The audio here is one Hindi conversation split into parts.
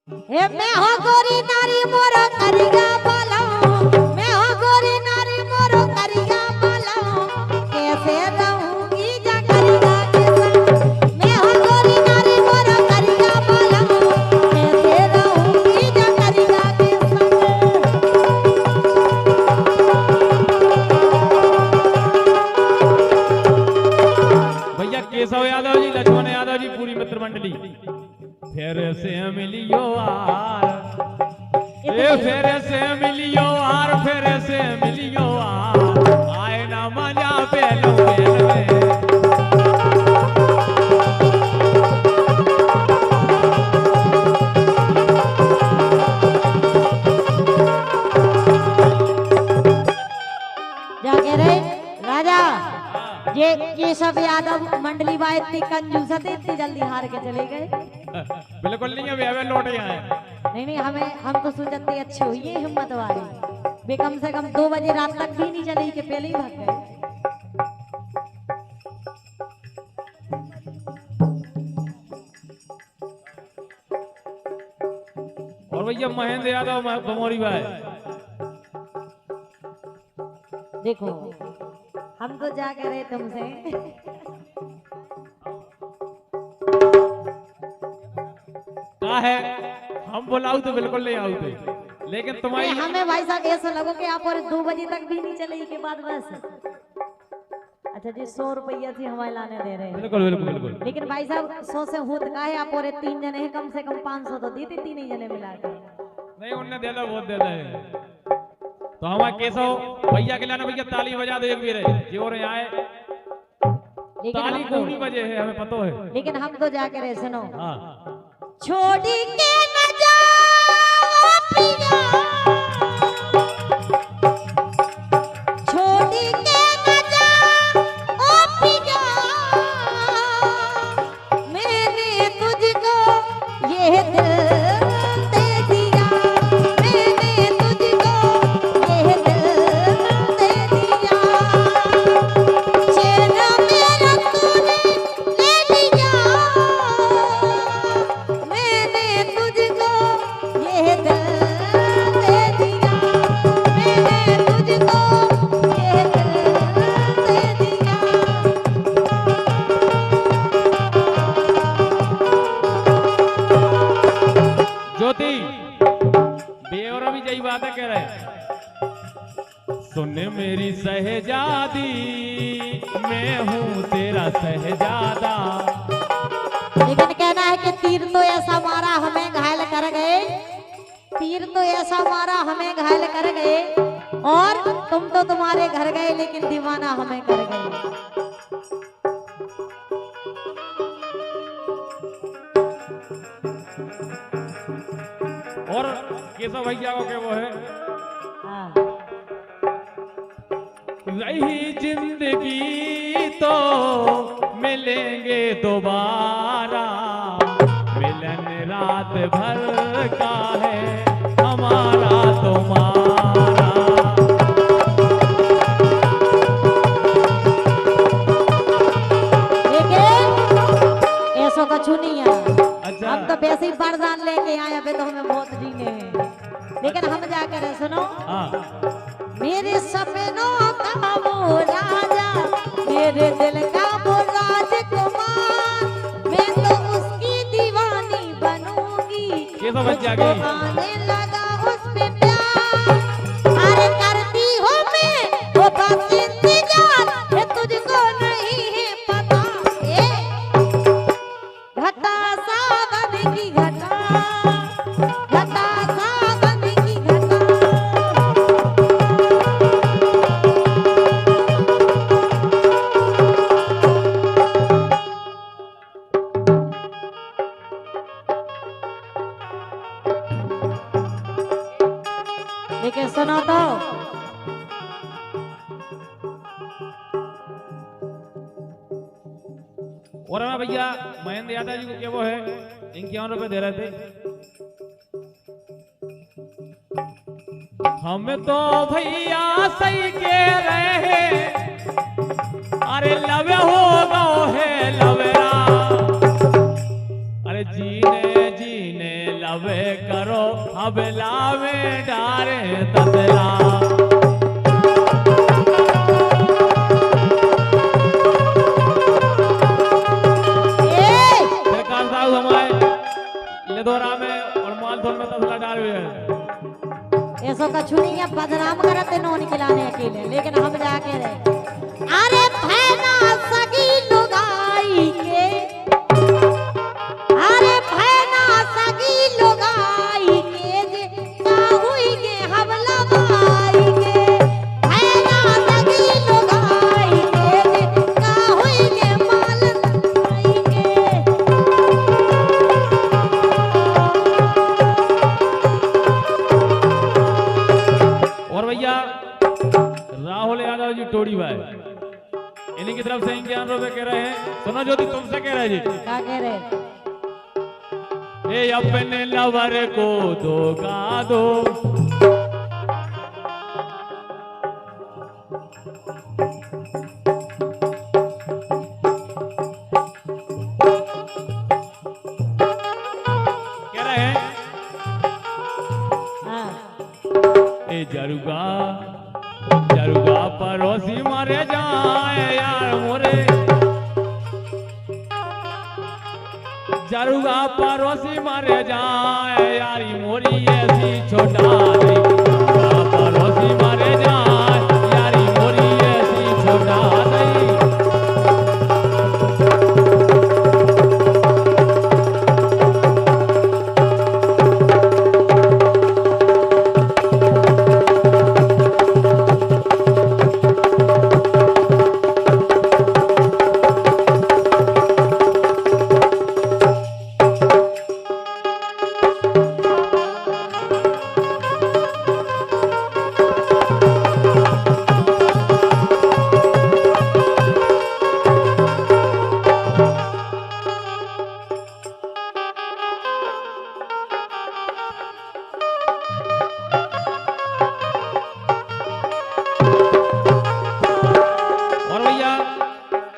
हे मैं हो गोरी नारी मोर करिया बालाओ, मैं हो गोरी नारी मोर करिया बालाओ, कैसे रहूंगी जा करिया के संग। मैं हो गोरी नारी मोर करिया बालाओ, कैसे रहूंगी जा करिया के संग। भैया केशव यादव जी, लक्ष्मण यादव जी, पूरी मित्र मंडली फिर से मिलियो आर, फिर से मिलियो आर, फिर से मिलियो आर, आए ना मजा पहलो पहल में। जाके रे राजा ये सब यादव मंडली बा इतनी कंजूस थे, इतनी जल्दी हार के चले गए। बिल्कुल नहीं, अभी अभी लौट आए। नहीं हम तो सोचते अच्छे हुई है हिम्मत वाले, वे कम से कम 2 बजे रात तक भी नहीं चले कि पहले ही भाग गए। और भैया महेंद्र यादव बमोरी भाई, देखो हम तो जा के रहे तुमसे क्या है, हम बुलाऊ तो बिल्कुल नहीं आऊ थे, लेकिन तुम्हारी हमें भाई साहब ऐसा लगो कि आप और 2 बजे तक भी नहीं चले के बाद बस। अच्छा जी 100 रुपया से हमारे लाने दे रहे हैं। बिल्कुल बिल्कुल बिल्कुल। लेकिन भाई साहब 100 से होत का है, आप और 3 जने हैं, कम से कम 500 तो दी थी 3 जने मिला के। नहीं उनने दे दो, बहुत दे दे। तो हमारे केशव भैया के लाना, भैया ताली बजा दो एक भी रहे जी, और आए ताली को नहीं बजे है, हमें पता है। लेकिन हम तो जाके रहे सुनो, हाँ छोड़ी के न जाओ पिया, छोड़ी के न जाओ पिया, मैंने तुझको ये दिल दे दिया, मैंने तुझको ये दिल दे दिया, चैन मेरा तूने ले लिया, मैंने तुझको ये दिल दे दिया, मैंने तुझको ये दिल दे दिया। ज्योति बेवरा भी यही बात है कह रहे, सुन मेरी सहजादी, मैं हूँ तेरा सहजादा। लेकिन कहना है कि तीर तो ऐसा मारा हमें घायल कर गए, तीर तो ऐसा मारा हमें घायल कर गए, और तुम तो तुम्हारे घर गए लेकिन दीवाना हमें कर गए। और केशव भैया को क्या वो है, हाँ। रही जिंदगी तो मिलेंगे दोबारा, मिलन रात भर का है हमारा तुम्हारा। लेकिन ऐसा कुछ नहीं है, अच्छा हम तो वैसे ही वरदान लेके आए, अभी तो हमें बहुत जीने हैं। लेकिन हम जाकर सुनो, हाँ मेरे सपनों का वो राजा, मेरे दिल का वो राजकुमार, मैं तो उसकी दीवानी बनूंगी, केशव बच्चा मुझको गई। आने लगा उस पे प्यार, अरे करती हूँ मैं वो बस इंतजार, ये तुझको नहीं है पता, ए घटा सावन की घटा, घटा सावन की घटा। लेकिन सुनो तो, और हमें भैया महेंद्र यादव जी को क्या वो है, 51 रुपए दे रहे थे। हम तो भैया सही के रहे, अरे लवे हो गो है लवेरा, अरे जीने जीने लवे करो हबला में डारे ततला। सरकार साहब हमारे लेदोरा में और मालथोन में ततला डाल हुए हैं। ऐसो कछु नहीं है, बदनाम करते नो निकलाने अकेले, लेकिन हम जाके रहे। अरे भैना सगी लुगाई के, अरे भैना सगी लुगाई के जे काहुई के हमला बाई के, भैना सगी लुगाई के जे काहुई के मालन बाई के। और भैया राहुल यादव जी टोड़ी भाई इन्हीं की तरफ से ज्ञान रुपए कह रहे हैं। सुनो ज्योति तुमसे कह रहे जी, क्या कह रहे? ए अपने लवर को धोखा दो, कह रहे हैं हाँ ए जरुगा जरुगा पड़ोसी मारे जाए यार मोरे, जरुगा पड़ोसी मारे जाए यारी मोरी ऐसी छोटा नहीं, जरुगा पड़ोसी मारे जाए यारी मोरी ऐसी छोटा नहीं।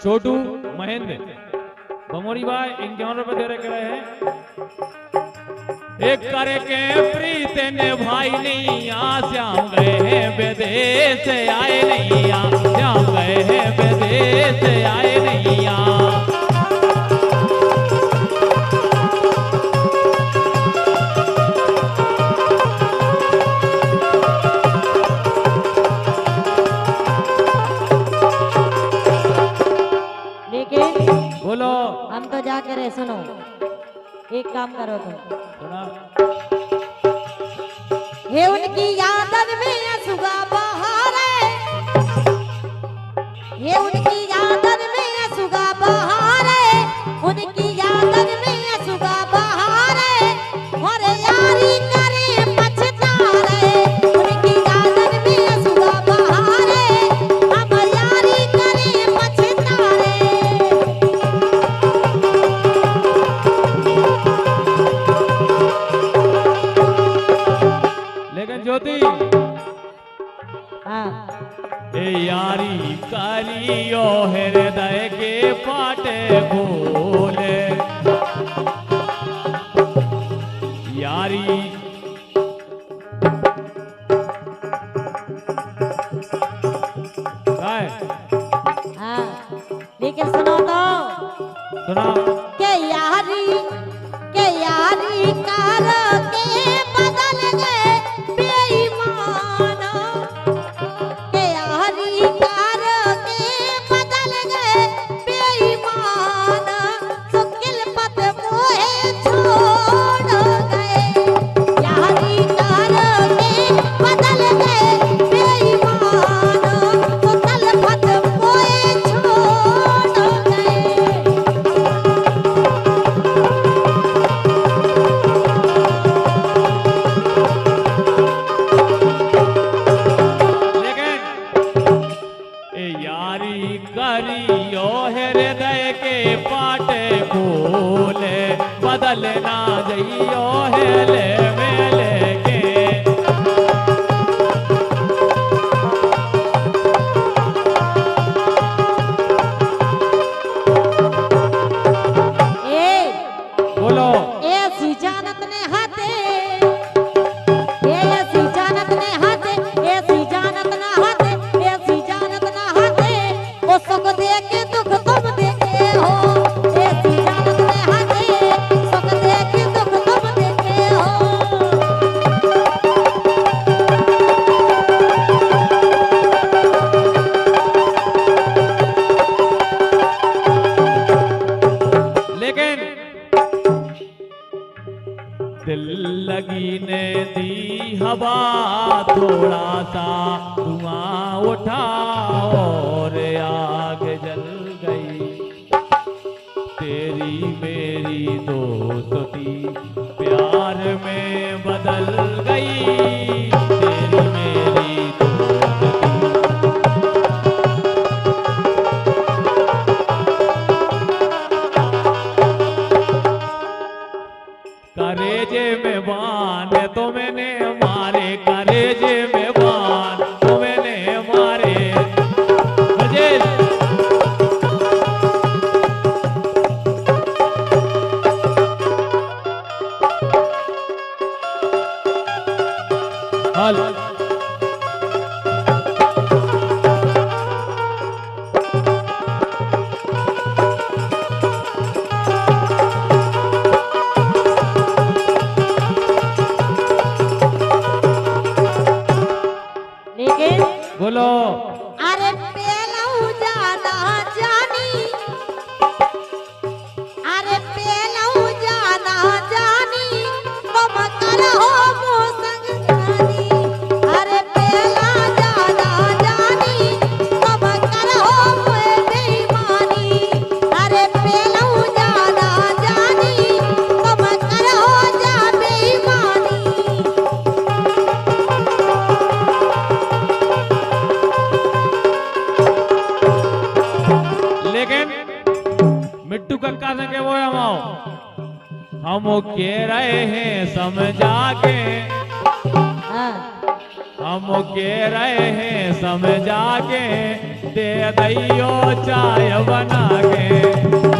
छोटू महेंद्र बमोरी भाई 51 रुपए दे रहे हैं। एक करे के प्रीत ने भाई नहीं श्याम गए हैं विदेश आए नहीं, श्याम गए हैं विदेश आए नहीं। बोलो हम तो जाके रहे। सुनो एक काम करो तुम, हे उनकी यादन में सुगा बहारे, ये उनकी यादन में सुगा बहारे, उनकी यादन में सुगा बहारे, और यारी करे पछतारे, उनकी यादन में सुगा बहारे, हम यारी करे पछतारे। लेकिन ज्योति हाँ ए यारी कालियो हृदय के पाटे बोले, यारी हाँ लेकिन सुनो तो सुना के यारी कार के बदल गए बेईमान, के यारी कार के बदल गए बेईमान, सुकिल पत मोहे छोड़ गए, लगी ने दी हवा थोड़ा सा धुआं उठा और आग जल गई। तेरी मेरी दोस्ती प्यार में बदल गई। तेरी मेरी दोस्ती करेजे में बान तो मैंने मारे, करेजे में बान तो मैंने मारे। अजय हल लेकिन बोलो। अरे पेलऊ जाना जानी, अरे पेलऊ जाना जानी, तुम करहो मो संग जानी। अरे पेला जाना जानी, तुम करहो मोए बेईमानी। अरे पेलऊ जाना जानी, तुम करहो जा बेईमानी। लेकिन मिट्टू कक्का से के वो हम कह रहे हैं समझा के, हाँ। हम कह रहे हैं समझा के, दे दैयो चाय बना के।